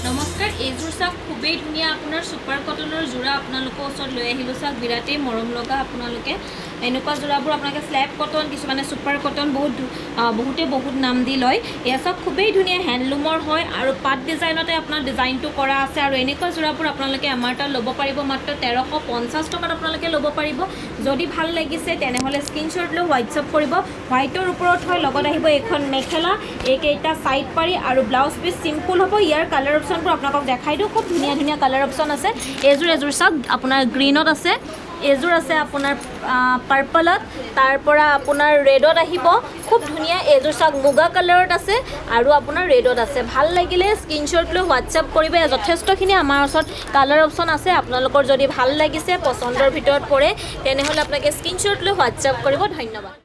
নমস্কাৰ এইযোৰ চাওক খুবেই ধুনীয়া আপোনাৰ সুপাৰ কটনৰ যোৰা আপোনালোকৰ ওচৰত লৈ আহিলোঁ চাওক বিৰাটেই মৰম লগা আপোনালোকে এনেকুৱা যোৰাবোৰ আপোনালোকে স্ল্যাব কটন কিছুমানে সুপাৰ কটন বহুত নাম দি লয় এয়া চাওক খুবেই ধুনীয়া হ্যান্ডলুমৰ হয় আৰু পাট ডিজাইনতে আপোনাৰ ডিজাইনটো কৰা আছে আৰু এনেকুৱা যোৰাবোৰ আপোনালোকে আমাৰ তাত ল'ব পাৰিব মাত্ৰ 1350 টকাত আপোনালোকে ল'ব পাৰিব যদি ভাল লাগিছে তেনেহ'লে স্ক্ৰীনশ্বট লৈ হোৱাটছআপ কৰিব হোৱাইটৰ ওপৰত হয় লগত আহিব এখন মেখেলা এইকেইটা সাইড পাৰি আৰু ব্লাউজ পিস সিম্পল হ'ব ইয়াৰ কালাৰ অপশনবোৰ আপোনালোকক দেখাই দিওঁ খুব ধুনীয়া ধুনীয়া কালাৰ অপশন আছে এযোৰ চাওক আপোনাৰ গ্ৰীনত আছে এযোৰ আছে আপোনাৰ পাৰ্পলত তাৰপৰা আপোনাৰ ৰেডত আহিব খুব ধুনীয়া এযোৰ চাওক মুগা কালাৰত আছে আৰু আপোনাৰ ৰেডত আছে ভাল লাগিলে স্ক্ৰীনশ্বট লৈ হোৱাটছআপ কৰিব যথেষ্টখিনি আমাৰ ওচৰত কালাৰ অপশন আছে আপোনালোকৰ যদি ভাল লাগিছে পছন্দৰ ভিতৰত পৰে তেনেহ'লে আপোনালোকে স্ক্ৰীনশ্বট লৈ হোৱাটছআপ কৰিব ধন্যবাদ